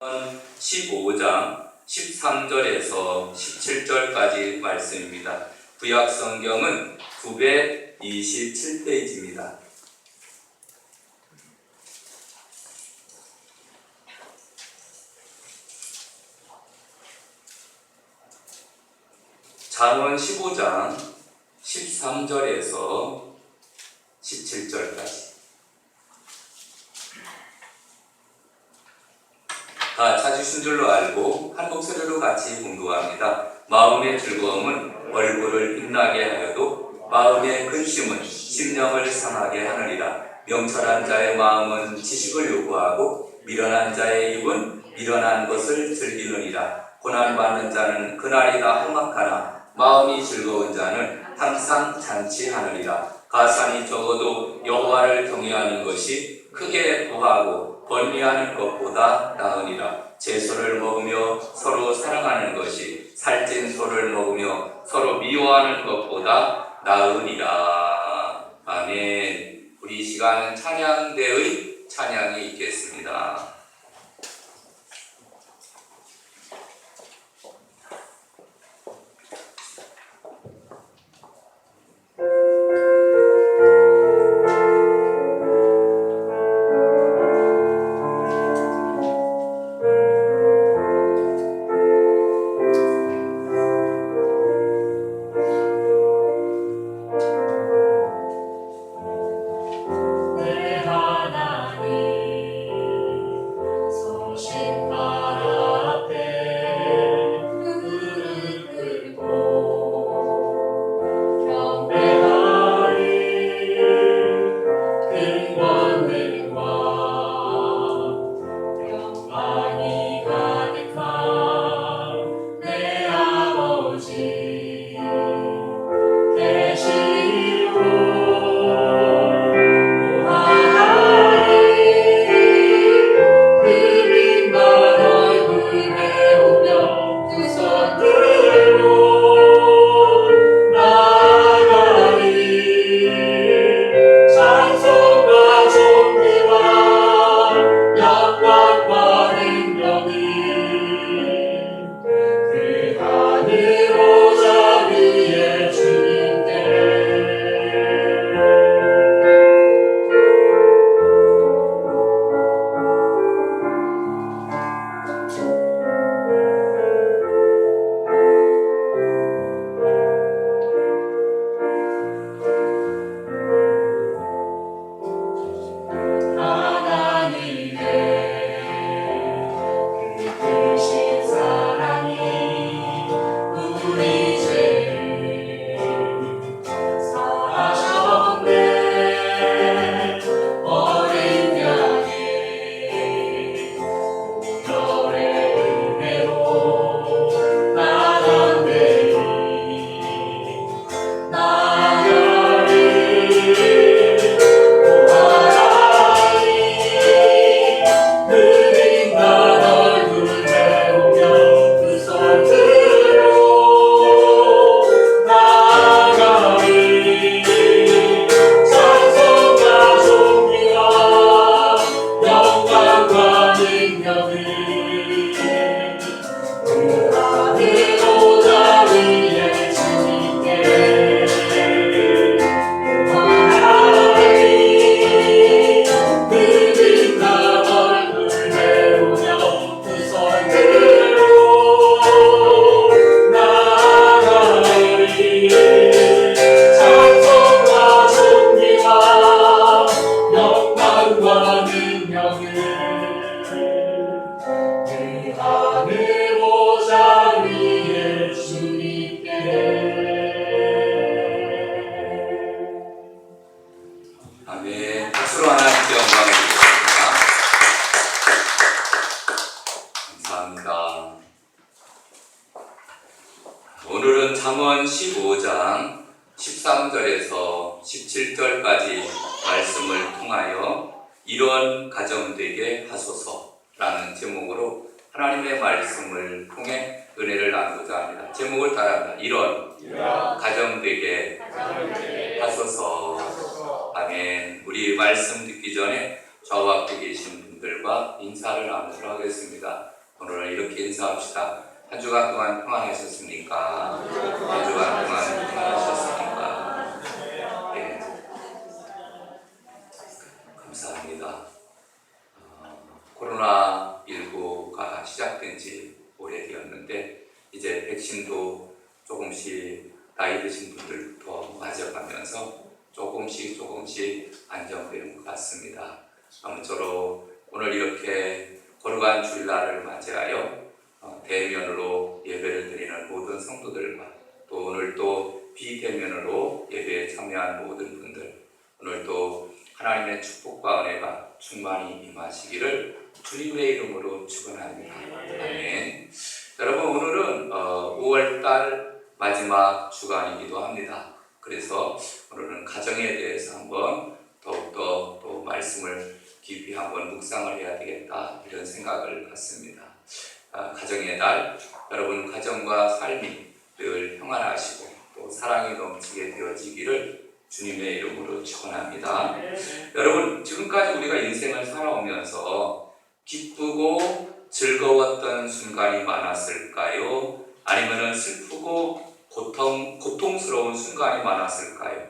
15장 13절에서 17절까지 말씀입니다. 구약 성경은 927페이지입니다. 잠언 15장 13절에서 17절까지 다 찾으신 줄로 알고 한 목소리로 같이 공부합니다. 마음의 즐거움은 얼굴을 빛나게 하여도 마음의 근심은 심령을 상하게 하느니라. 명철한 자의 마음은 지식을 요구하고 미련한 자의 입은 미련한 것을 즐기느니라. 고난받는 자는 그날이 다 험악하나 마음이 즐거운 자는 항상 잔치하느니라. 가산이 적어도 여호와를 경외하는 것이 크게 부하고 번뇌하는 것보다 나으니라. 채소를 먹으며 서로 사랑하는 것이 살찐 소를 먹으며 서로 미워하는 것보다 나으니라. 아멘. 우리 이 시간은 찬양대의 찬양이 있겠습니다. 오늘은 잠언 15장 13절에서 17절까지 말씀을 통하여 이런 가정 되게 하소서라는 제목으로 하나님의 말씀을 통해 은혜를 나누고자 합니다. 제목을 따라합니다. 이런 가정 되게 하소서. 아멘. 우리 말씀 듣기 전에 좌우 앞에 계신 분들과 인사를 나누도록 하겠습니다. 오늘은 이렇게 인사합시다. 한 주간 동안 평안하셨습니까? 한 주간 동안 평안하셨습니까? 네, 감사합니다. 코로나19가 시작된 지 오래되었는데 이제 백신도 조금씩 나이 드신 분들부터 맞아가면서 조금씩 안정되는 것 같습니다. 아무쪼록 오늘 이렇게 거룩한 주일날을 맞이하여 대면으로 예배를 드리는 모든 성도들과 또 오늘 또 비대면으로 예배에 참여한 모든 분들, 오늘 또 하나님의 축복과 은혜가 충만히 임하시기를 주님의 이름으로 축원합니다. 아멘. 여러분, 오늘은 5월달 마지막 주간이기도 합니다. 그래서 오늘은 가정에 대해서 한번 더욱더 또 말씀을 깊이 한번 묵상을 해야 되겠다, 이런 생각을 갖습니다. 가정의 달, 여러분 가정과 삶이 늘 평안하시고 또 사랑이 넘치게 되어지기를 주님의 이름으로 축원합니다. 여러분, 지금까지 우리가 인생을 살아오면서 기쁘고 즐거웠던 순간이 많았을까요? 아니면 슬프고 고통스러운 순간이 많았을까요?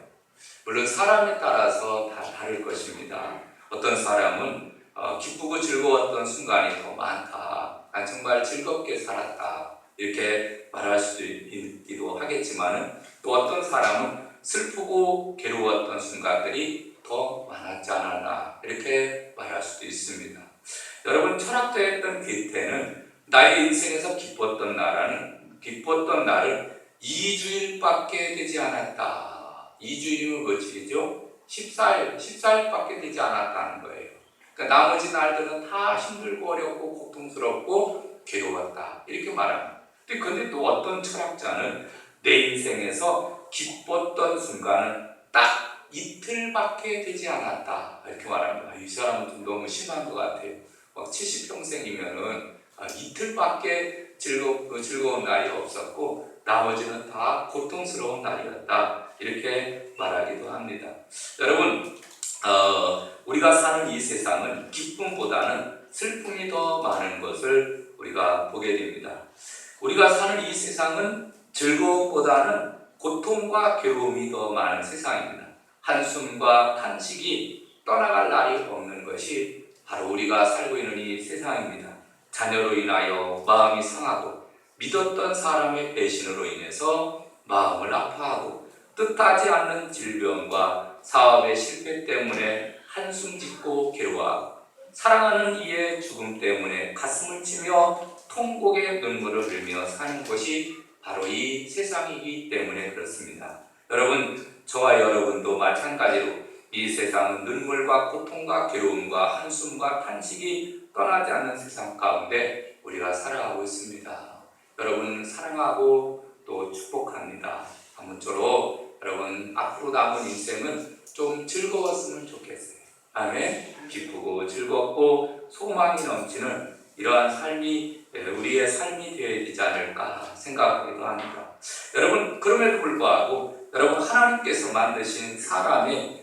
물론 사람에 따라서 다 다를 것입니다. 어떤 사람은 기쁘고 즐거웠던 순간이 더 많다, 난 정말 즐겁게 살았다, 이렇게 말할 수도 있기도 하겠지만, 또 어떤 사람은 슬프고 괴로웠던 순간들이 더 많았지 않았나, 이렇게 말할 수도 있습니다. 여러분, 철학자였던 게테는 나의 인생에서 기뻤던 날은 2주일밖에 되지 않았다. 2주일이면 며칠이죠? 14일밖에 되지 않았다는 거예요. 그러니까 나머지 날들은 다 힘들고 어렵고 고통스럽고 괴로웠다, 이렇게 말합니다. 근데 또 어떤 철학자는 내 인생에서 기뻤던 순간은 딱 이틀밖에 되지 않았다, 이렇게 말합니다. 이 사람은 좀 너무 심한 것 같아요. 70평생이면은 이틀밖에 즐거운 날이 없었고 나머지는 다 고통스러운 날이었다, 이렇게 말하기도 합니다. 여러분, 우리가 사는 이 세상은 기쁨보다는 슬픔이 더 많은 것을 우리가 보게 됩니다. 우리가 사는 이 세상은 즐거움보다는 고통과 괴로움이 더 많은 세상입니다. 한숨과 탄식이 떠나갈 날이 없는 것이 바로 우리가 살고 있는 이 세상입니다. 자녀로 인하여 마음이 상하고, 믿었던 사람의 배신으로 인해서 마음을 아파하고, 뜻하지 않는 질병과 사업의 실패 때문에 한숨 짓고 괴로워하고, 사랑하는 이의 죽음 때문에 가슴을 치며 통곡의 눈물을 흘리며 사는 것이 바로 이 세상이기 때문에 그렇습니다. 여러분, 저와 여러분도 마찬가지로 이 세상은 눈물과 고통과 괴로움과 한숨과 탄식이 떠나지 않는 세상 가운데 우리가 살아가고 있습니다. 여러분, 사랑하고 또 축복합니다. 아무쪼록 여러분 앞으로 남은 인생은 좀 즐거웠으면 좋겠어요. 아멘. 기쁘고 즐겁고 소망이 넘치는 이러한 삶이 우리의 삶이 되어야 되지 않을까 생각하기도 합니다. 여러분, 그럼에도 불구하고 여러분, 하나님께서 만드신 사람이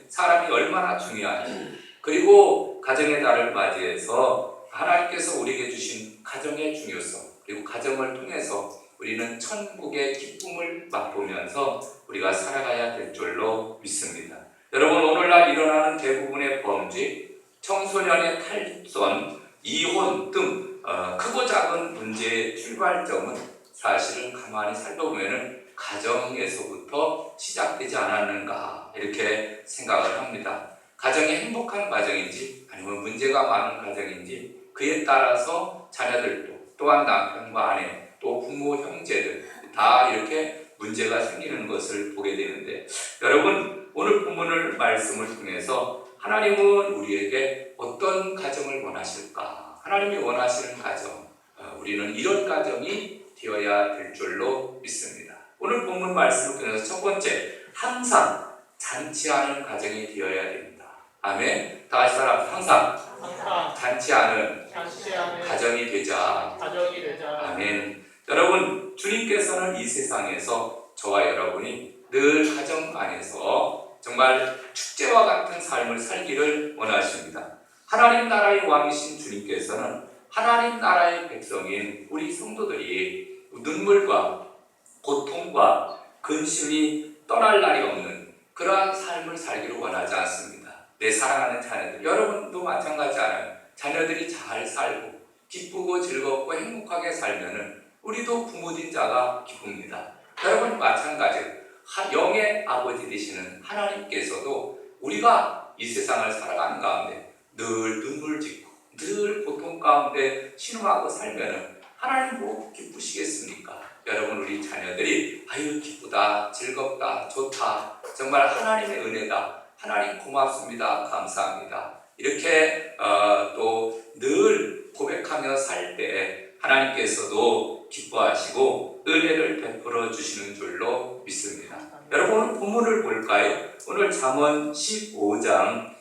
얼마나 중요한지, 그리고 가정의 달을 맞이해서 하나님께서 우리에게 주신 가정의 중요성, 그리고 가정을 통해서 우리는 천국의 기쁨을 맛보면서 우리가 살아가야 될 줄로 믿습니다. 여러분, 오늘날 일어나는 대부분의 범죄, 청소년의 탈선, 이혼 등 크고 작은 문제의 출발점은 사실은 가만히 살펴보면 가정에서부터 시작되지 않았는가, 이렇게 생각을 합니다. 가정이 행복한 가정인지 아니면 문제가 많은 가정인지, 그에 따라서 자녀들도, 또한 남편과 아내, 또 부모, 형제들 다 이렇게 문제가 생기는 것을 보게 되는데, 여러분, 오늘 본문을 말씀을 통해서 하나님은 우리에게 어떤 가정을 원하실까? 하나님이 원하시는 가정, 우리는 이런 가정이 되어야 될 줄로 믿습니다. 오늘 본문 말씀을 통해서 첫 번째, 항상 잔치하는 가정이 되어야 됩니다. 아멘. 다 같이 따라, 항상 잔치하는 가정이 되자. 아멘. 여러분, 주님께서는 이 세상에서 저와 여러분이 늘 가정 안에서 정말 축제와 같은 삶을 살기를 원하십니다. 하나님 나라의 왕이신 주님께서는 하나님 나라의 백성인 우리 성도들이 눈물과 고통과 근심이 떠날 날이 없는 그러한 삶을 살기를 원하지 않습니다. 내 사랑하는 자녀들, 여러분도 마찬가지 않아요. 자녀들이 잘 살고 기쁘고 즐겁고 행복하게 살면은 우리도 부모된 자가 기쁩니다. 여러분 마찬가지예요. 영의 아버지 되시는 하나님께서도 우리가 이 세상을 살아가는 가운데 늘 눈물 짓고 늘 고통 가운데 신음하고 살면은 하나님 뭐 기쁘시겠습니까? 여러분 우리 자녀들이 아유 기쁘다, 즐겁다, 좋다, 정말 하나님의 은혜다, 하나님 고맙습니다, 감사합니다, 이렇게 또 늘 고백하며 살 때 하나님께서도 기뻐하시고 은혜를 베풀어 주시는 줄로 믿습니다. 여러분 오늘 본문을 볼까요? 오늘 잠언 15장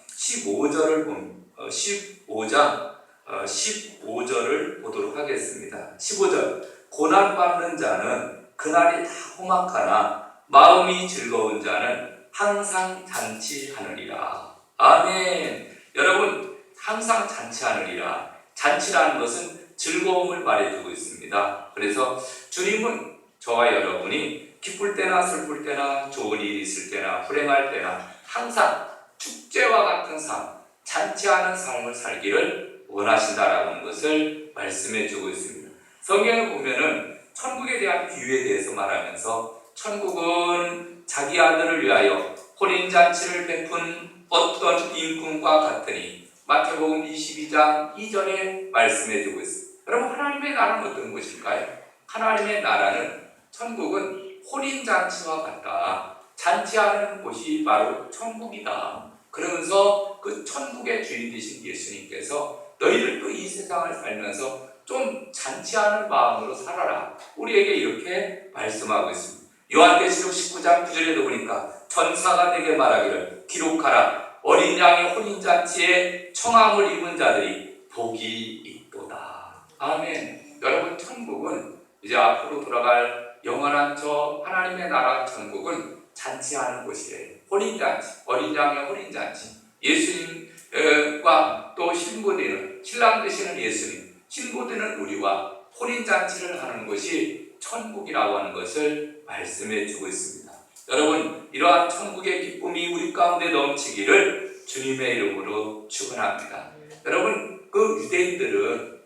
15절을 보도록 하겠습니다. 15절, 고난받는 자는 그날이 다 험악하나 마음이 즐거운 자는 항상 잔치하느니라. 아멘. 여러분 항상 잔치하느니라. 잔치라는 것은 즐거움을 말해주고 있습니다. 그래서 주님은 저와 여러분이 기쁠 때나 슬플 때나 좋은 일이 있을 때나 불행할 때나 항상 축제와 같은 삶, 잔치하는 삶을 살기를 원하신다라는 것을 말씀해주고 있습니다. 성경을 보면은 천국에 대한 비유에 대해서 말하면서 천국은 자기 아들을 위하여 혼인잔치를 베푼 어떤 임금과 같으니 마태복음 22장 2절에 말씀해주고 있습니다. 여러분 하나님의 나라는 어떤 것일까요? 하나님의 나라는 천국은 혼인잔치와 같다. 잔치하는 곳이 바로 천국이다. 그러면서 그 천국의 주인 되신 예수님께서 너희들도 이 세상을 살면서 좀 잔치하는 마음으로 살아라. 우리에게 이렇게 말씀하고 있습니다. 요한계시록 19장 9절에도 보니까 천사가 내게 말하기를 기록하라. 어린 양의 혼인잔치에 청함을 입은 자들이 복이 있도다. 아멘. 여러분 천국은 이제 앞으로 돌아갈 영원한 저 하나님의 나라 천국은 잔치하는 곳이에요. 혼인잔치, 어린 양의 혼인잔치. 예수님과 또 신부되는 신랑 되시는 예수님, 신부되는 우리와 혼인잔치를 하는 것이 천국이라고 하는 것을 말씀해 주고 있습니다. 여러분 이러한 천국의 기쁨이 우리 가운데 넘치기를 주님의 이름으로 축원합니다. 여러분 그 유대인들은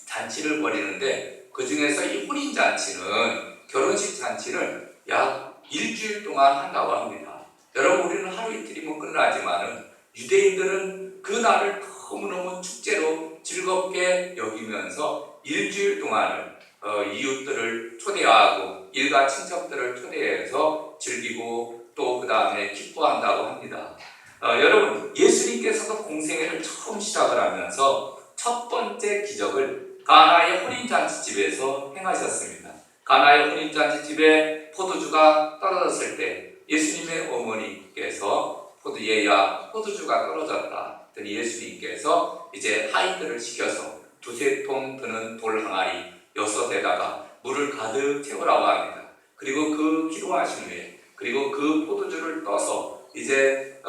잔치를 벌이는데 그 중에서 이 혼인잔치는 결혼식 잔치를 약 일주일 동안 한다고 합니다. 여러분 우리는 하루 이틀이면 끝나지만은 유대인들은 그 날을 너무너무 축제로 즐겁게 여기면서 일주일 동안을 이웃들을 초대하고 일가 친척들을 초대해서 즐기고 또 그 다음에 기뻐한다고 합니다. 여러분 예수님께서도 공생애를 처음 시작을 하면서 첫 번째 기적을 가나의 혼인잔치집에서 행하셨습니다. 가나의 혼인잔치집에 포도주가 떨어졌을 때 예수님의 어머니께서 얘야 포도주가 떨어졌다 했더니 예수님께서 이제 하인들을 시켜서 두세 통 드는 돌 항아리 6에다가 물을 가득 채우라고 합니다. 그리고 그 기도하신 후에 그리고 그 포도주를 떠서 이제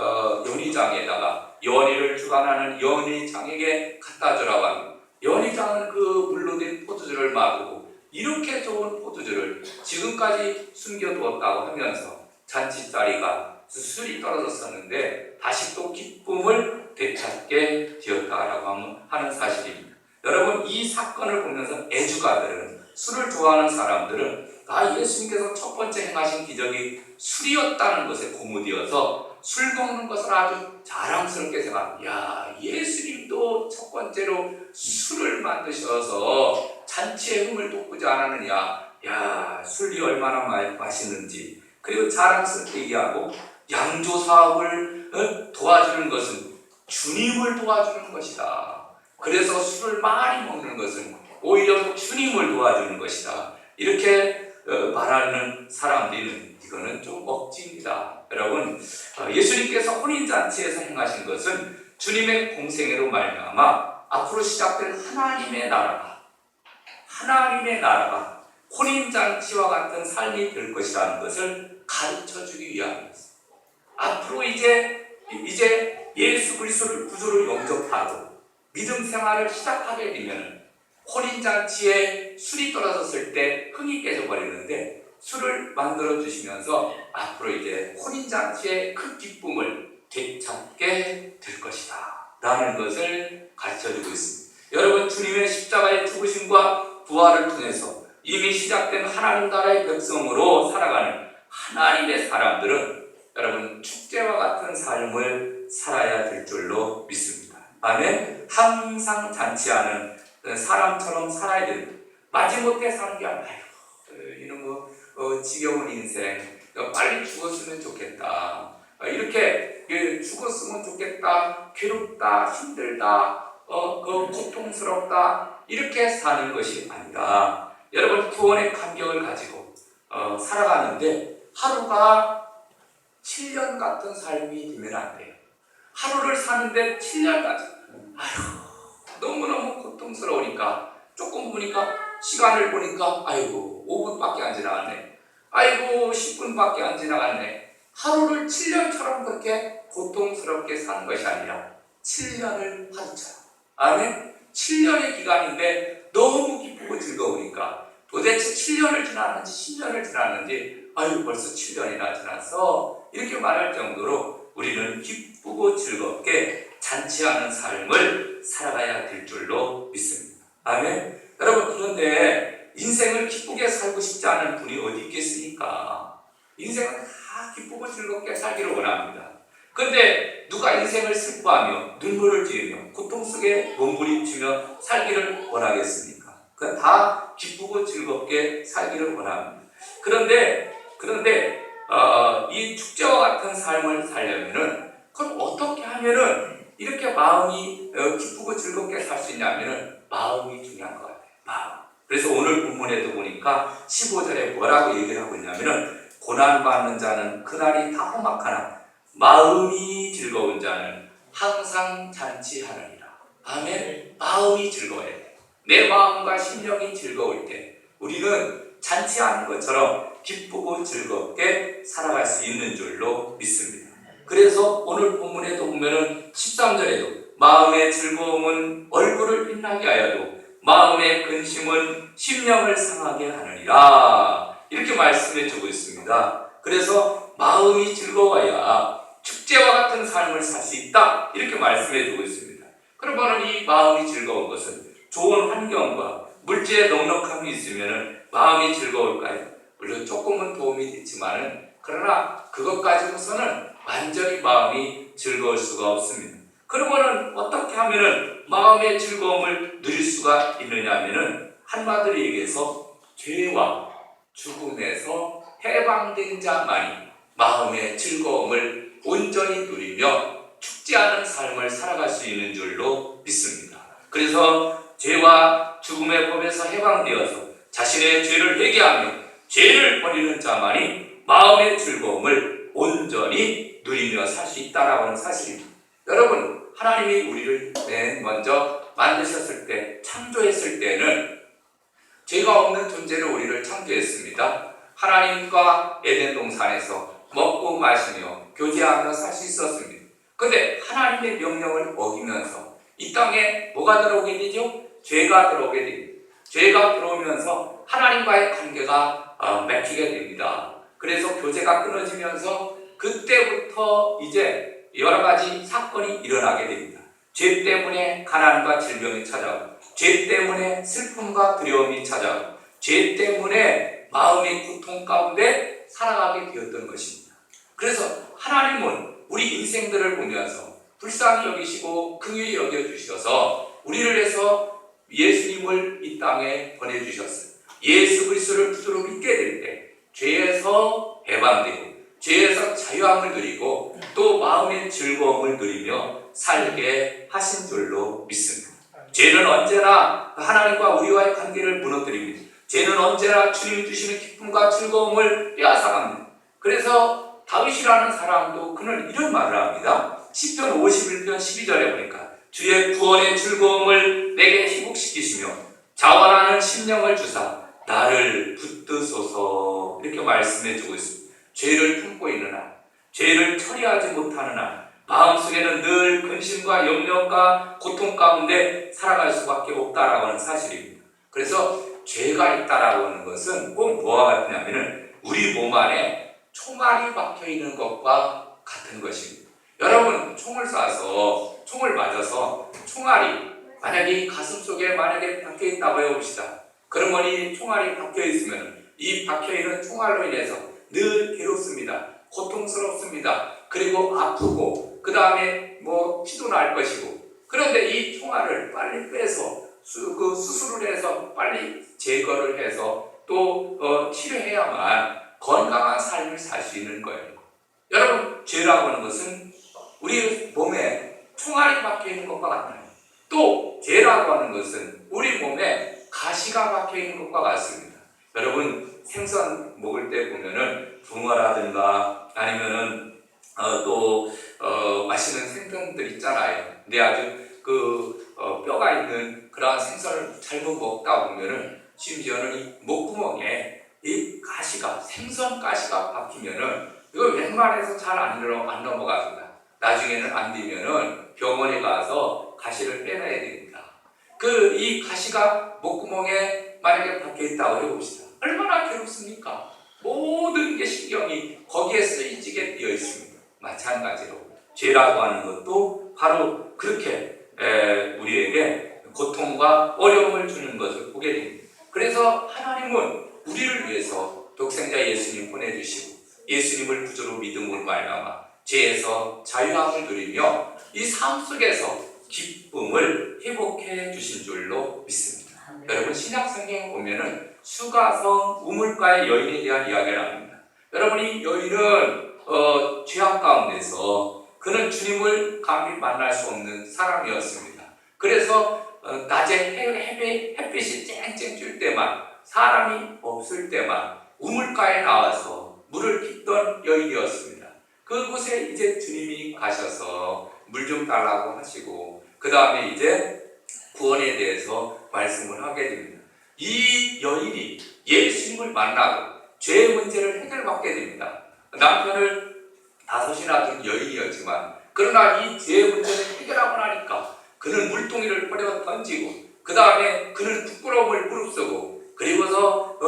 연희장에다가 연희를 주관하는 연희장에게 갖다 주라고 합니다. 연희장은 그 물로 된 포도주를 마르고 이렇게 좋은 포도주를 지금까지 숨겨두었다고 하면서 잔치자리가 수술이 떨어졌었는데 다시 또 기쁨을 되찾게 되었다라고 하는 사실입니다. 여러분 이 사건을 보면서 애주가들은 술을 좋아하는 사람들은 예수님께서 첫 번째 행하신 기적이 술이었다는 것에 고무되어서 술 먹는 것을 아주 자랑스럽게 생각합니다. 예수님도 첫 번째로 술을 만드셔서 잔치의 흥을 돋구지 않았느냐. 술이 얼마나 맛있는지. 그리고 자랑스럽게 얘기하고 양조 사업을 도와주는 것은 주님을 도와주는 것이다. 그래서 술을 많이 먹는 것은 오히려 주님을 도와주는 것이다. 이렇게 말하는 사람들은 이거는 좀 억지입니다. 여러분 예수님께서 혼인잔치에서 행하신 것은 주님의 공생애로 말미암아 앞으로 시작될 하나님의 나라가 혼인잔치와 같은 삶이 될 것이라는 것을 가르쳐주기 위함이었습니다. 앞으로 이제 예수 그리스도를 구주로 영접하고 믿음 생활을 시작하게 되면 혼인잔치에 술이 떨어졌을 때 흥이 깨져버리는데 술을 만들어 주시면서 앞으로 이제 혼인잔치의 그 기쁨을 되찾게 될 것이다 라는 것을 가르쳐주고 있습니다. 여러분, 주님의 십자가의 죽으심과 부활을 통해서 이미 시작된 하나님 나라의 백성으로 살아가는 하나님의 사람들은 여러분 축제와 같은 삶을 살아야 될 줄로 믿습니다. 아멘. 항상 잔치하는 사람처럼 살아야 됩니다. 마지못해 사는 게 아니라 이놈의 지겨운 인생, 빨리 죽었으면 좋겠다, 이렇게 죽었으면 좋겠다, 괴롭다, 힘들다, 고통스럽다, 이렇게 사는 것이 아니라 여러분 구원의 감격을 가지고 살아가는데 하루가 7년 같은 삶이 되면 안 돼요. 하루를 사는데 7년 가지고 너무너무 고통스러우니까 조금 보니까 시간을 보니까 아이고 5분밖에 안 지나갔네, 아이고 10분밖에 안 지나갔네. 하루를 7년처럼 그렇게 고통스럽게 사는 것이 아니라 7년을 하루처럼, 아멘. 7년의 기간인데 너무 기쁘고 즐거우니까 도대체 7년을 지났는지 10년을 지났는지 아유 벌써 7년이나 지났어, 이렇게 말할 정도로 우리는 기쁘고 즐겁게 잔치하는 삶을 살아가야 될 줄로 믿습니다. 아멘. 여러분, 그런데 인생을 기쁘게 살고 싶지 않은 분이 어디 있겠습니까? 인생은 다 기쁘고 즐겁게 살기를 원합니다. 그런데 누가 인생을 슬퍼하며 눈물을 지으며 고통 속에 몸부림치며 살기를 원하겠습니까? 그건 다 기쁘고 즐겁게 살기를 원합니다. 그런데 이 축제와 같은 삶을 살려면은 그럼 어떻게 하면은 이렇게 마음이 기쁘고 즐겁게 살 수 있냐면은 마음이 중요한 것 같아요. 마음. 그래서 오늘 본문에도 보니까 15절에 뭐라고 얘기를 하고 있냐면은 고난받는 자는 그날이 다 험악하나 마음이 즐거운 자는 항상 잔치하느니라. 아멘. 마음이 즐거워야 돼. 내 마음과 심령이 즐거울 때 우리는 잔치하는 것처럼 기쁘고 즐겁게 살아갈 수 있는 줄로 믿습니다. 그래서 오늘 본문에도 보면은 13절에도 마음의 즐거움은 얼굴을 빛나게 하여도 마음의 근심은 심령을 상하게 하느니라, 이렇게 말씀해 주고 있습니다. 그래서 마음이 즐거워야 축제와 같은 삶을 살 수 있다, 이렇게 말씀해 주고 있습니다. 그러면 이 마음이 즐거운 것은 좋은 환경과 물질의 넉넉함이 있으면 마음이 즐거울까요? 물론 조금은 도움이 됐지만은 그러나 그것 가지고서는 완전히 마음이 즐거울 수가 없습니다. 그러면은 어떻게 하면은 마음의 즐거움을 누릴 수가 있느냐 하면은 한마디로 얘기해서 죄와 죽음에서 해방된 자만이 마음의 즐거움을 온전히 누리며 축제하는 삶을 살아갈 수 있는 줄로 믿습니다. 그래서 죄와 죽음의 법에서 해방되어서 자신의 죄를 회개하며 죄를 버리는 자만이 마음의 즐거움을 온전히 누리며 살 수 있다라고 하는 사실입니다. 여러분, 하나님이 우리를 맨 먼저 만드셨을 때, 창조했을 때는 죄가 없는 존재로 우리를 창조했습니다. 하나님과 에덴 동산에서 먹고 마시며 교제하며 살 수 있었습니다. 그런데 하나님의 명령을 어기면서 이 땅에 뭐가 들어오게 되죠? 죄가 들어오게 됩니다. 죄가 들어오면서 하나님과의 관계가 막히게 됩니다. 그래서 교제가 끊어지면서 그때부터 이제 여러 가지 사건이 일어나게 됩니다. 죄 때문에 가난과 질병이 찾아오고, 죄 때문에 슬픔과 두려움이 찾아오고, 죄 때문에 마음의 고통 가운데 살아가게 되었던 것입니다. 그래서 하나님은 우리 인생들을 보면서 불쌍히 여기시고 긍휼히 여겨주셔서 우리를 위해서 예수님을 이 땅에 보내주셨어요. 예수 그리스도를 구주로 믿게 될 때 죄에서 해방되고 죄에서 자유함을 누리고 또 마음의 즐거움을 누리며 살게 하신 줄로 믿습니다. 죄는 언제나 하나님과 우리와의 관계를 무너뜨립니다. 죄는 언제나 주님이 주시는 기쁨과 즐거움을 빼앗아갑니다. 그래서 다윗이라는 사람도 그는 이런 말을 합니다. 시편 51편 12절에 보니까 주의 구원의 즐거움을 내게 희복시키시며 자원하는 심령을 주사 나를 붙드소서, 이렇게 말씀해 주고 있습니다. 죄를 품고 있는 한, 죄를 처리하지 못하는 한 마음속에는 늘 근심과 염려과 고통 가운데 살아갈 수밖에 없다라고 하는 사실입니다. 그래서 죄가 있다라고 하는 것은 꼭 뭐와 같냐면은 우리 몸 안에 총알이 박혀 있는 것과 같은 것입니다. 여러분, 총을 쏴서 총을 맞아서 총알이 만약에 이 가슴 속에 만약에 박혀 있다고 해봅시다. 그러면 이 총알이 박혀 있으면 이 박혀 있는 총알로 인해서 늘 괴롭습니다. 고통스럽습니다. 그리고 아프고 그 다음에 피도 날 것이고, 그런데 이 총알을 빨리 빼서 수술을 해서 빨리 제거를 해서 또 치료해야만 건강한 삶을 살 수 있는 거예요. 여러분, 죄라고 하는 것은 우리 몸에 총알이 박혀 있는 것과 같아요. 또 죄라고 하는 것은 우리 몸에 가시가 박혀 있는 것과 같습니다. 여러분, 생선 먹을 때 보면은 붕어라든가 아니면은 맛있는 생선들 있잖아요. 근데 아주 뼈가 있는 그러한 생선을 잘못 먹다 보면은 심지어는 이 목구멍에 이 가시가, 생선 가시가 박히면은 이거 웬만해서 잘 안 넘어갑니다. 나중에는 안 되면은 병원에 가서 가시를 빼내야 됩니다. 이 가시가 목구멍에 만약에 박혀 있다고 해봅시다. 얼마나 괴롭습니까? 모든 게 신경이 거기에 쓰이지게 되어 있습니다. 마찬가지로 죄라고 하는 것도 바로 그렇게 우리에게 고통과 어려움을 주는 것을 보게 됩니다. 그래서 하나님은 우리를 위해서 독생자 예수님 보내주시고 예수님을 구주로 믿음으로 말미암아 죄에서 자유함을 누리며 이 삶 속에서 기쁨을 회복해 주신 줄로 믿습니다. 여러분, 신약 성경에 보면은 수가성 우물가의 여인에 대한 이야기를 합니다. 여러분, 이 여인은 죄악 가운데서 그는 주님을 감히 만날 수 없는 사람이었습니다. 그래서 낮에 햇빛이 쨍쨍 뜰 때만, 사람이 없을 때만 우물가에 나와서 물을 빚던 여인이었습니다. 그곳에 이제 주님이 가셔서 물 좀 달라고 하시고 그 다음에 이제 구원에 대해서 말씀을 하게 됩니다. 이 여인이 예수님을 만나고 죄의 문제를 해결받게 됩니다. 남편을 5이나 둔 여인이었지만 그러나 이 죄의 문제를 해결하고 나니까 그는 물동이를 버려 던지고 그 다음에 그는 부끄러움을 무릅쓰고 그리고서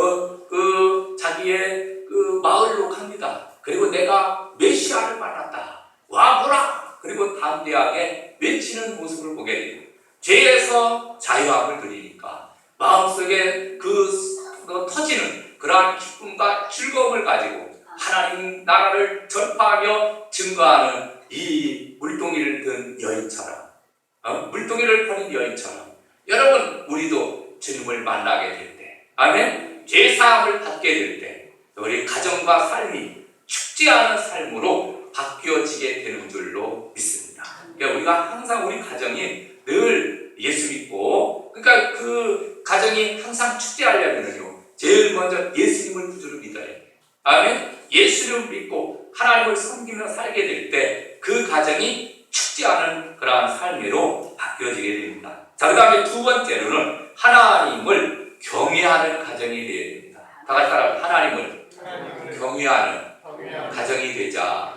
자기의 마을로 갑니다. 그리고 내가 메시아를 만났다. 와보라! 그리고 담대하게 외치는 모습을 보게 됩니다. 죄에서 자유함을 누리니까 마음속에 터지는 그러한 기쁨과 즐거움을 가지고 하나님 나라를 전파하며 증거하는 이 물동이를 든 여인처럼, 물동이를 버린 여인처럼 여러분, 우리도 주님을 만나게 될 때, 아멘, 죄사함을 받게 될 때 우리 가정과 삶이 축제하는 삶으로 바뀌어지게 되는 줄로 믿습니다. 그러니까 우리가 항상 우리 가정이 늘 예수 믿고, 그러니까 그 가정이 항상 축제하려면요, 제일 먼저 예수님을 구주로 믿어야 해요. 아멘. 예수를 믿고 하나님을 섬기며 살게 될 때 그 가정이 축제하는 그러한 삶으로 바뀌어지게 됩니다. 자, 그 다음에 두 번째로는 하나님을 경외하는 가정이 되어야 됩니다. 다 같이 따라 하나님을 경외하는 가정이 되자.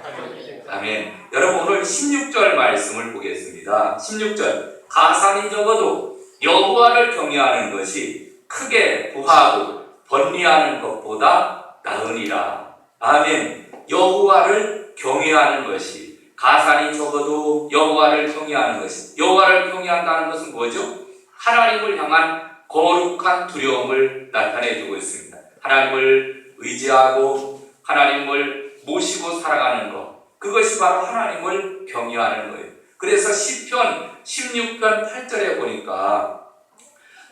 아멘. 여러분, 오늘 16절 말씀을 보겠습니다. 16절. 가산이 적어도 여호와를 경외하는 것이 크게 구하고 번뇌하는 것보다 나으니라. 아멘. 여호와를 경외하는 것이, 가산이 적어도 여호와를 경외하는 것이, 여호와를 경외한다는 것은 뭐죠? 하나님을 향한 거룩한 두려움을 나타내주고 있습니다. 하나님을 의지하고 하나님을 모시고 살아가는 것, 그것이 바로 하나님을 경외하는 거예요. 그래서 시편 16편 8절에 보니까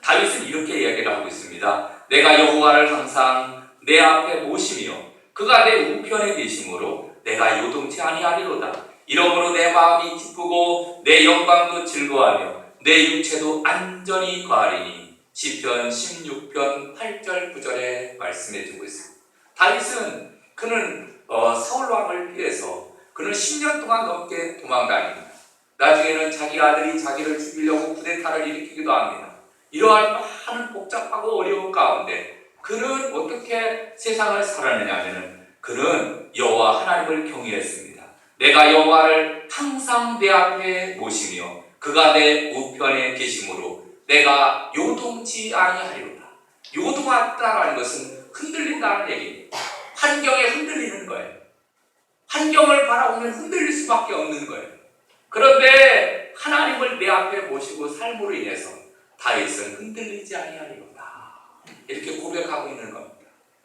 다윗은 이렇게 이야기를 하고 있습니다. 내가 여호와를 항상 내 앞에 모시며 그가 내 우편에 계심으로 내가 요동치 아니하리로다. 이러므로 내 마음이 기쁘고 내 영광도 즐거워하며 내 육체도 안전히 거하리니. 시편 16편 8절 9절에 말씀해 주고 있습니다. 다윗은 그는 사울왕을 피해서 그는 10년 동안 넘게 도망다닙니다. 나중에는 자기 아들이 자기를 죽이려고 쿠데타를 일으키기도 합니다. 이러한 많은 복잡하고 어려운 가운데 그는 어떻게 세상을 살았느냐 하면 그는 여호와 하나님을 경외했습니다. 내가 여호와를 항상 내 앞에 모시며 그가 내 우편에 계심으로 내가 요동치 아니하리로다. 요동하다라는 것은 흔들린다는 얘기입니다. 환경에 흔들리는 거예요. 환경을 바라보면 흔들릴 수밖에 없는 거예요. 그런데 하나님을 내 앞에 모시고 삶으로 인해서 다윗은 흔들리지 아니하리로다. 이렇게 고백하고 있는 겁니다.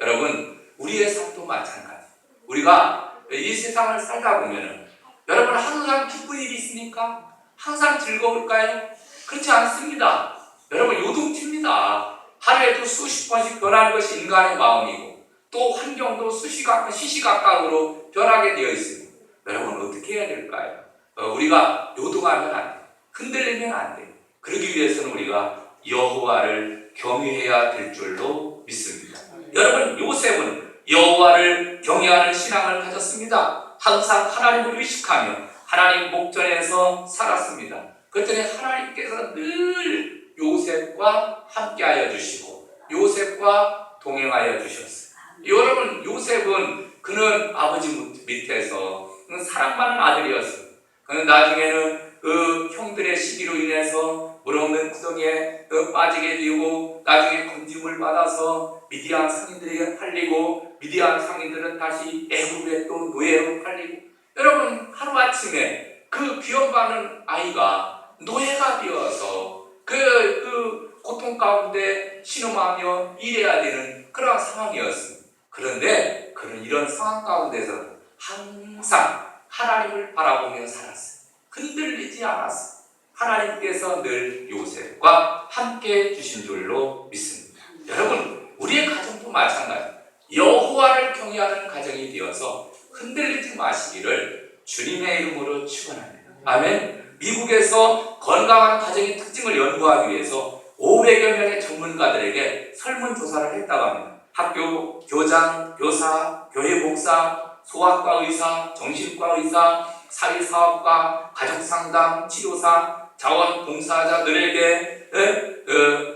여러분, 우리의 삶도 마찬가지. 우리가 이 세상을 살다 보면은 여러분 항상 기쁜 일이 있습니까? 항상 즐거울까요? 그렇지 않습니다. 여러분 요동칩니다. 하루에도 수십 번씩 변하는 것이 인간의 마음이고 또 환경도 시시각각으로 변하게 되어 있습니다. 여러분 어떻게 해야 될까요? 우리가 요동하면 안 돼. 흔들리면 안 돼. 그러기 위해서는 우리가 여호와를 경외해야 될 줄로 믿습니다. 여러분 요셉은 여호와를 경외하는 신앙을 가졌습니다. 항상 하나님을 의식하며 하나님 목전에서 살았습니다. 그랬더니 하나님께서 늘 요셉과 함께하여 주시고 요셉과 동행하여 주셨어요. 여러분 요셉은 그는 아버지 밑에서 사랑받는 아들이었어요. 그는 나중에는 그 형들의 시기로 인해서 물 없는 구덩이에 빠지게 되고 나중에 건짐을 받아서 미디안 상인들에게 팔리고 미디안 상인들은 다시 애굽에 또 노예로 팔리고 여러분 하루아침에 그 귀염받는 아이가 노예가 되어서 그 고통 가운데 신음하며 일해야 되는 그런 상황이었습니다. 그런데 그는 이런 상황 가운데서 항상 하나님을 바라보며 살았어요. 흔들리지 않았어요. 하나님께서 늘 요셉과 함께 주신 줄로 믿습니다. 여러분 우리의 가정도 마찬가지. 여호와를 경외하는 가정이 되어서 흔들리지 마시기를 주님의 이름으로 축원합니다. 아멘. 미국에서 건강한 가정의 특징을 연구하기 위해서 500여 명의 전문가들에게 설문조사를 했다고 합니다. 학교, 교장, 교사, 교회 목사, 소아과 의사, 정신과 의사, 사회사업가, 가족상담, 치료사, 자원봉사자들에게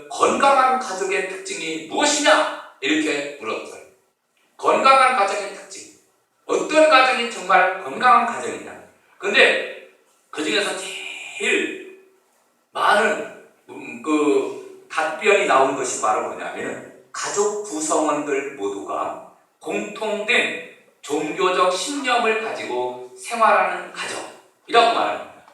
건강한 가족의 특징이 무엇이냐? 이렇게 물었어요. 건강한 가정의 특징. 어떤 가정이 정말 건강한 가정이냐? 근데 그 중에서 제일 많은 답변이 나온 것이 바로 뭐냐면 가족 구성원들 모두가 공통된 종교적 신념을 가지고 생활하는 가정이라고 말합니다.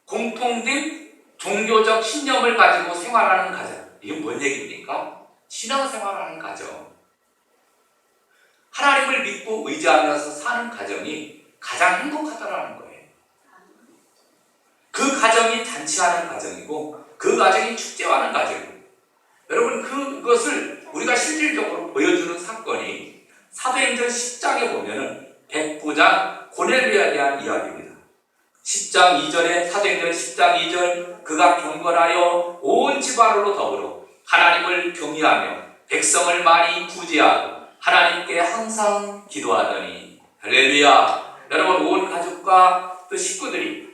공통된 종교적 신념을 가지고 생활하는 가정. 이게 뭔 얘기입니까? 신앙생활하는 가정. 하나님을 믿고 의지하면서 사는 가정이 가장 행복하다라는 거예요. 그 가정이 잔치하는 가정이고 그 가정이 축제하는 가정이에요. 여러분 그것을 우리가 실질적으로 보여주는 사건이 사도행전 10장에 보면은 백부장 고넬료에 대한 이야기입니다. 10장 2절에 사도행전 10장 2절 그가 경건하여 온 집안으로 더불어 하나님을 경외하며 백성을 많이 구제하고 하나님께 항상 기도하더니 할렐루야. 여러분 온 가족과 또 식구들이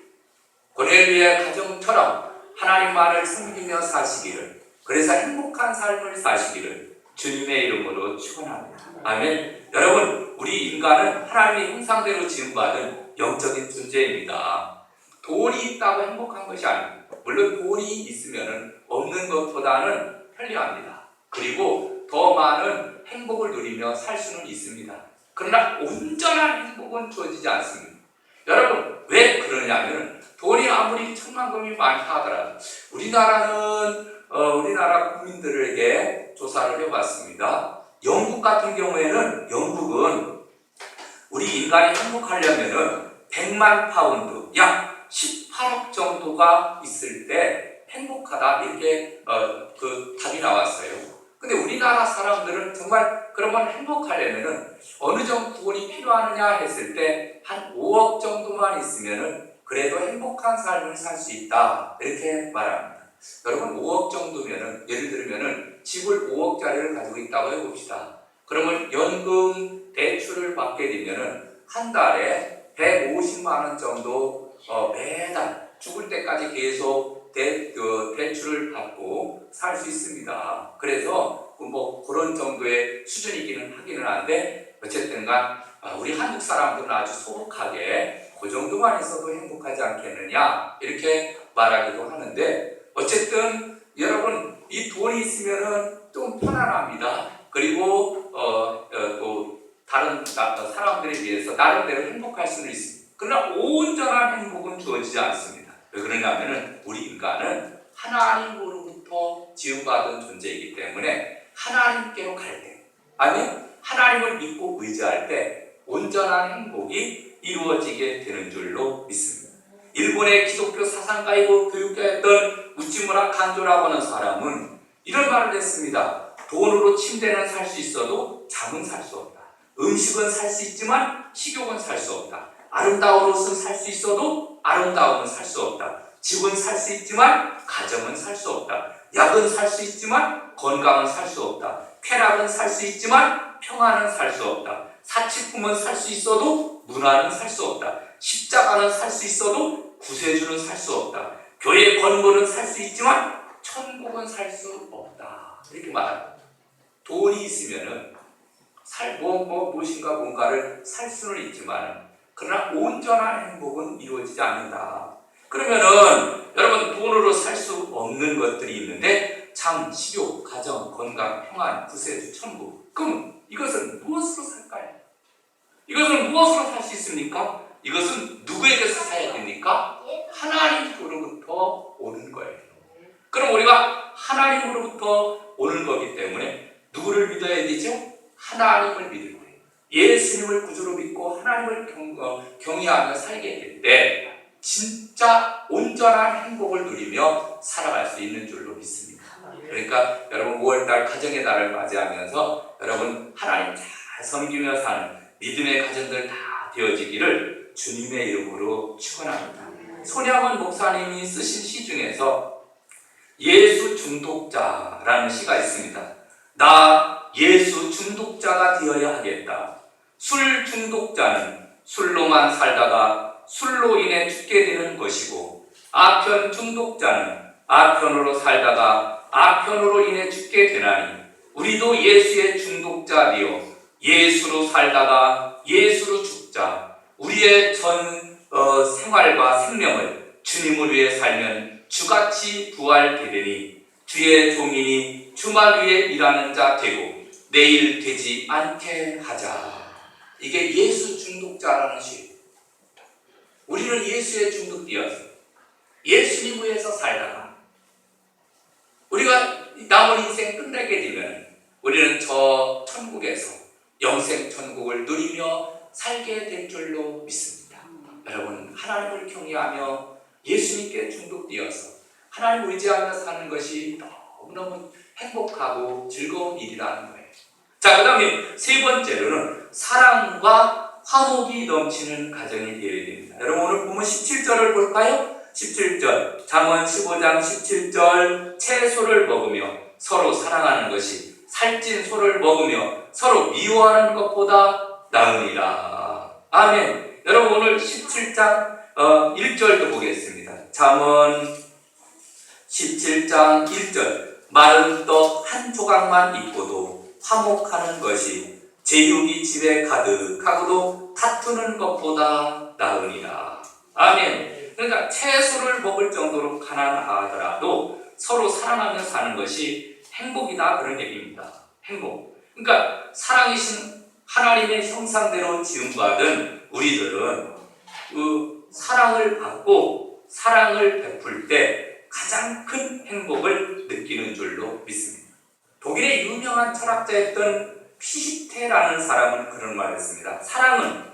고넬료의 가정처럼 하나님만을 섬기며 사시기를 그래서 행복한 삶을 사시기를 주님의 이름으로 축원합니다. 아멘. 여러분 우리 인간은 하나님의 형상대로 지음받은 영적인 존재입니다. 돈이 있다고 행복한 것이 아닙니다. 물론 돈이 있으면 없는 것보다는 편리합니다. 그리고 더 많은 행복을 누리며 살 수는 있습니다. 그러나 온전한 행복은 주어지지 않습니다. 여러분 왜 그러냐면 돈이 아무리 천만금이 많다 하더라도 우리나라 국민들에게 조사를 해봤습니다. 영국 같은 경우에는 영국은 우리 인간이 행복하려면은 100만 파운드 약 18억 정도가 있을 때 행복하다 이렇게 답이 나왔어요. 근데 우리나라 사람들은 정말 그러면 행복하려면은 어느 정도 돈이 필요하느냐 했을 때 한 5억 정도만 있으면은 그래도 행복한 삶을 살 수 있다 이렇게 말합니다. 여러분 5억 정도면은 예를 들면은 집을 5억짜리를 가지고 있다고 해봅시다. 그러면 연금 대출을 받게 되면은 한 달에 150만 원 정도 매달 죽을 때까지 계속 대출을 받고 살 수 있습니다. 그래서 뭐 그런 정도의 수준이기는 하기는 한데 어쨌든간 우리 한국 사람들은 아주 소박하게 그 정도만 있어도 행복하지 않겠느냐 이렇게 말하기도 하는데, 어쨌든 여러분 이 돈이 있으면은 좀 편안합니다. 그리고 또 다른 사람들에 비해서 나름대로 행복할 수는 있습니다. 그러나 온전한 행복은 주어지지 않습니다. 왜 그러냐면은 우리 인간은 하나님으로부터 지음받은 존재이기 때문에 하나님께로 갈 때, 아니 하나님을 믿고 의지할 때 온전한 행복이 이루어지게 되는 줄로 믿습니다. 일본의 기독교 사상가이고 교육자였던 우찌무라 간조라고 하는 사람은 이런 말을 했습니다. 돈으로 침대는 살 수 있어도 잠은 살 수 없다. 음식은 살 수 있지만 식욕은 살 수 없다. 아름다운 옷은 살 수 있어도 아름다움은 살 수 없다. 집은 살 수 있지만 가정은 살 수 없다. 약은 살 수 있지만 건강은 살 수 없다. 쾌락은 살 수 있지만 평안은 살 수 없다. 사치품은 살 수 있어도 문화는 살 수 없다. 십자가는 살 수 있어도 구세주는 살 수 없다. 교회 건물은 살 수 있지만 천국은 살 수 없다. 이렇게 말합니다. 돈이 있으면은 무엇인가 뭔가를 살 수는 있지만 그러나 온전한 행복은 이루어지지 않는다. 그러면은 여러분 돈으로 살 수 없는 것들이 있는데 참, 식욕, 가정, 건강, 평안, 구세주, 천국. 그럼 이것은 무엇으로 살까요? 이것은 무엇으로 살 수 있습니까? 이것은 누구에게서 사야 됩니까? 하나님으로부터 오는 거예요. 그럼 우리가 하나님으로부터 오는 거기 때문에 누구를 믿어야 되죠? 하나님을 믿을 거예요. 예수님을 구주로 믿고 하나님을 경외하며 살게 될 때 진짜 온전한 행복을 누리며 살아갈 수 있는 줄로 믿습니다. 그러니까 여러분 5월달 가정의 날을 맞이하면서 여러분 하나님 잘 섬기며 사는 믿음의 가정들 다 되어지기를 주님의 이름으로 축원합니다. 손양원 목사님이 쓰신 시 중에서 예수 중독자라는 시가 있습니다. 나 예수 중독자가 되어야 하겠다. 술 중독자는 술로만 살다가 술로 인해 죽게 되는 것이고, 아편 중독자는 아편으로 살다가 아편으로 인해 죽게 되나니, 우리도 예수의 중독자 되어 예수로 살다가 예수로 죽자. 우리의 전 생활과 생명을 주님을 위해 살면 주같이 부활되리니, 주의 종이니 주말 위에 일하는 자 되고 내일 되지 않게 하자. 이게 예수 중독자라는 시예요. 우리는 예수의 중독되어서 예수님 위해서 살다가 우리가 남은 인생 끝내게 되면 우리는 저 천국에서 영생 천국을 누리며 살게 될 줄로 믿습니다. 여러분 하나님을 경외하며 예수님께 중독되어서 하나님을 의지하며 사는 것이 너무너무 행복하고 즐거운 일이라는 거예요. 자, 그 다음에 세 번째로는 사랑과 화목이 넘치는 가정이 되어야 됩니다. 여러분 오늘 보면 17절을 볼까요? 17절 잠언 15장 17절 채소를 먹으며 서로 사랑하는 것이 살찐 소를 먹으며 서로 미워하는 것보다 나으니라. 아멘. 여러분 오늘 17장 1절도 보겠습니다. 잠언 17장 1절 마른 떡 한 조각만 있고도 화목하는 것이 제육이 집에 가득하고도 다투는 것보다 나으니라. 아멘. 그러니까 채소를 먹을 정도로 가난하더라도 서로 사랑하며 사는 것이 행복이다, 그런 얘기입니다. 행복. 그러니까 사랑이신 하나님의 형상대로 지음받은 우리들은 그 사랑을 받고 사랑을 베풀 때 가장 큰 행복을 느끼는 줄로 믿습니다. 독일의 유명한 철학자였던 피시테라는 사람은 그런 말을 했습니다. 사랑은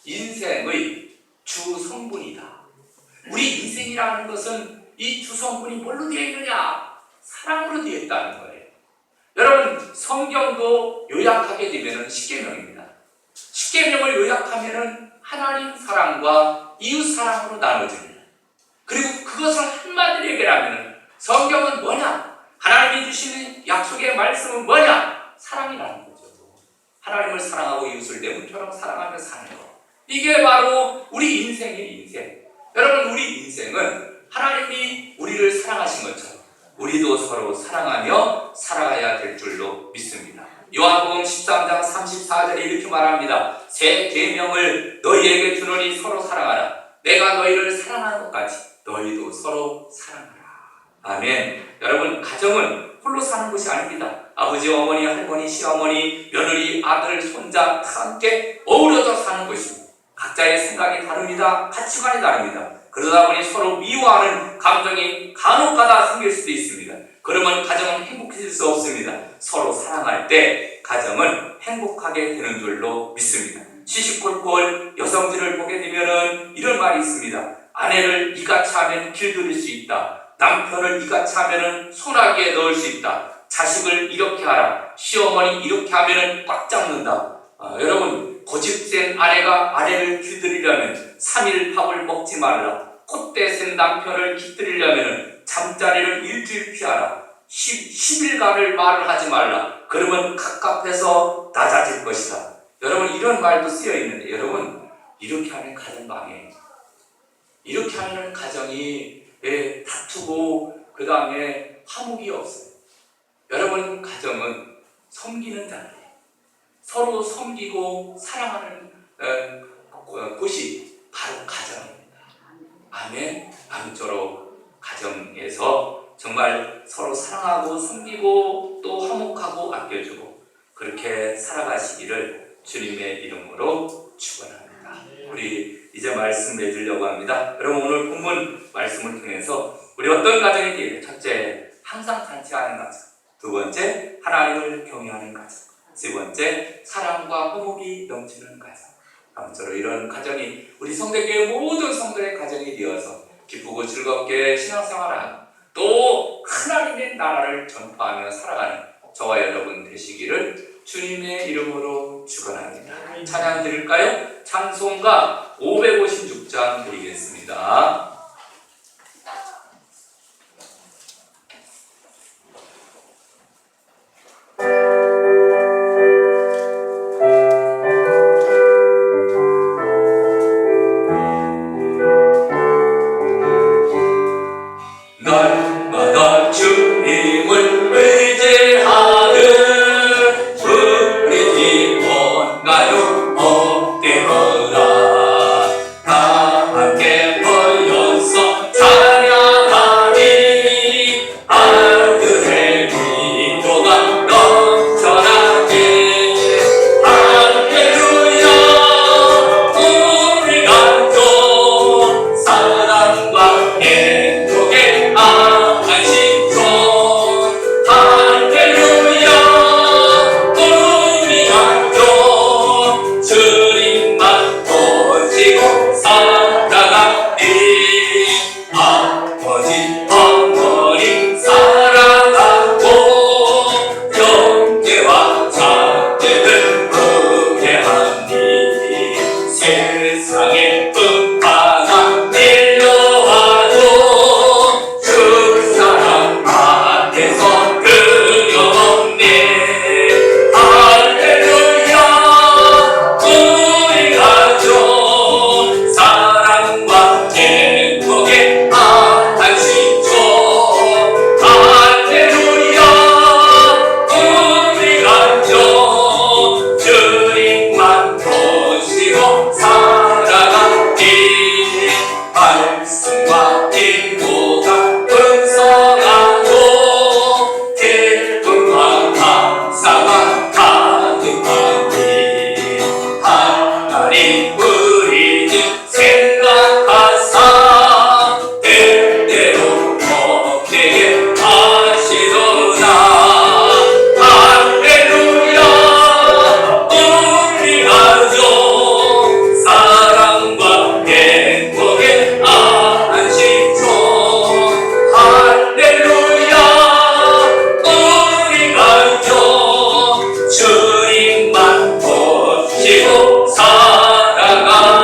인생의 주성분이다. 우리 인생이라는 것은 이 주성분이 뭘로 되어 있느냐? 사랑으로 되어 있다는 거예요. 여러분 성경도 요약하게 되면 십계명입니다. 십계명을 요약하면 하나님 사랑과 이웃 사랑으로 나눠집니다. 그리고 그것을 한마디로 얘기하면 성경은 뭐냐? 하나님이 주시는 약속의 말씀은 뭐냐? 사랑이라는 거죠. 하나님을 사랑하고 이웃을 내 몸처럼 사랑하며 사는 것. 이게 바로 우리 인생의 인생. 여러분 우리 인생은 하나님이 우리를 사랑하신 것처럼 우리도 서로 사랑하며 살아가야 될 줄로 믿습니다. 요한복음 13장 34절에 이렇게 말합니다. 새 계명을 너희에게 주노니 서로 사랑하라. 내가 너희를 사랑한 것 같이 너희도 서로 사랑하라. 아멘. 여러분, 가정은 홀로 사는 것이 아닙니다. 아버지, 어머니, 할머니, 시어머니, 며느리, 아들, 손자 다 함께 어우러져 사는 것입니다. 각자의 생각이 다릅니다. 가치관이 다릅니다. 그러다 보니 서로 미워하는 감정이 간혹가다 생길 수도 있습니다. 그러면 가정은 행복해질 수 없습니다. 서로 사랑할 때 가정은 행복하게 되는 줄로 믿습니다. 시시콜콜 여성들을 보게 되면은 이런 말이 있습니다. 아내를 이같이 하면 길들일 수 있다. 남편을 이같이 하면은 소나기에 넣을 수 있다. 자식을 이렇게 하라. 시어머니 이렇게 하면은 꽉 잡는다. 여러분, 고집센 아내가 아내를 길들이려면 3일 밥을 먹지 말라. 콧대 센 남편을 길들이려면 잠자리를 일주일 피하라. 10일간을 말을 하지 말라. 그러면 갑갑해서 낮아질 것이다. 여러분, 이런 말도 쓰여 있는데, 여러분, 이렇게 하면 가정 망해요. 이렇게 하면 가정이 다투고 그 다음에 화목이 없어요. 여러분, 가정은 섬기는 자리예요. 서로 섬기고 사랑하는 곳이 바로 가정입니다. 아멘. 아무쪼록 가정에서 정말 서로 사랑하고 섬기고 또 화목하고 아껴주고 그렇게 살아가시기를 주님의 이름으로 축원합니다. 우리 이제 말씀 맺으려고 합니다. 여러분, 오늘 본문 말씀을 통해서 우리 어떤 가정이 되게, 첫째, 항상 잔치하는 가정. 두 번째, 하나님을 경외하는 가정. 세 번째, 사랑과 화목이 넘치는 가정. 아무쪼록 이런 가정이 우리 성대교회 모든 성도의 가정이 되어서 기쁘고 즐겁게 신앙생활하고 또 하나님의 나라를 전파하며 살아가는 저와 여러분 되시기를 주님의 이름으로 축원합니다. 찬양 드릴까요? 찬송가 556장 드리겠습니다. 날마다 주님을 의지하는 우리 기원가요 어때어라. 다 함께 모여서 찬양하니 아들의 기도가 넘쳐나게. 할렐루야. 우리 가족 사랑과 행복에 안식처. 할렐루야. 우리 가족 주님만 모시고 살아가니. 아버지 어머니 사랑하고 형제와 자매들 우애하니. 세상에 음파가 밀려와도 그 사랑 앞에서 그려없네. 할렐루야. 우리 가족 사랑과 행복에 안식처. 할렐루야. 우리 가족 주님만 모시고 살아가니. 말씀과 인도가 풍성하고 기쁨과 감사가 가득하니. 하나님 우리 집 생각하사 때때로 먹게 하시도다. 할렐루야. 우리 가족 사랑과 행복에 안식처. 할렐루야. 우리 가족 주님만 모시고 살아가리.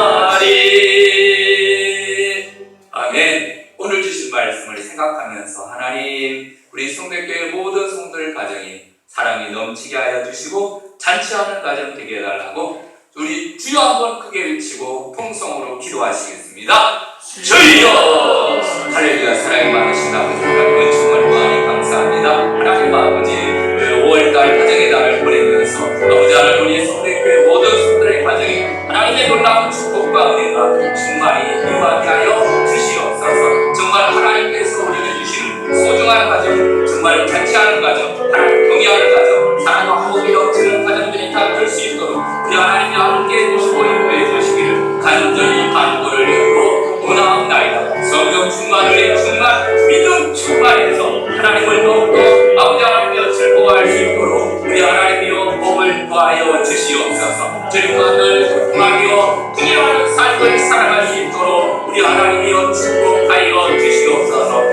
아멘. 오늘 주신 말씀을 생각하면서 하나님, 우리 성대교회 모든 성도들 가정이 사랑이 넘치게 하여 주시고 잔치하는 가정 되게 해달라고 우리 주여 한번 크게 외치고 통성으로 기도하시겠습니다. 주여. 할렐루야. 사랑이 많으신 아버지 하나님, 은총을 많이 하나님 아버지 5월달 가정의 달을 보내면서 아버지 하나님 우리 성대교회 모든 성들의 가정이 하나님의 놀라운 축복과 은혜가 충만히 임하게 하여 주시옵소서. 정말 하나님께서 우리에게 주시는 소중한 가정, 정말 자취하는 가정, 하나님 경외하는 가정, 사랑과 화목이 넘치는 가정들이 다 될 수 있도록 우리 하나님이 함께 해주시고 인도해 주시기를 간절히 간구를 드리고 원하옵나이다. 성령 충만을 충만, 믿음 충만해서 하나님을 더욱더 아버지 하나님이여 즐거워할 수 있도록 우리 하나님이여 복을 더하여 주시옵소서. 즐거움을 소통하며 기념하는 삶을 살아갈 수 있도록 우리 하나님이여 축복하여 주시옵소서.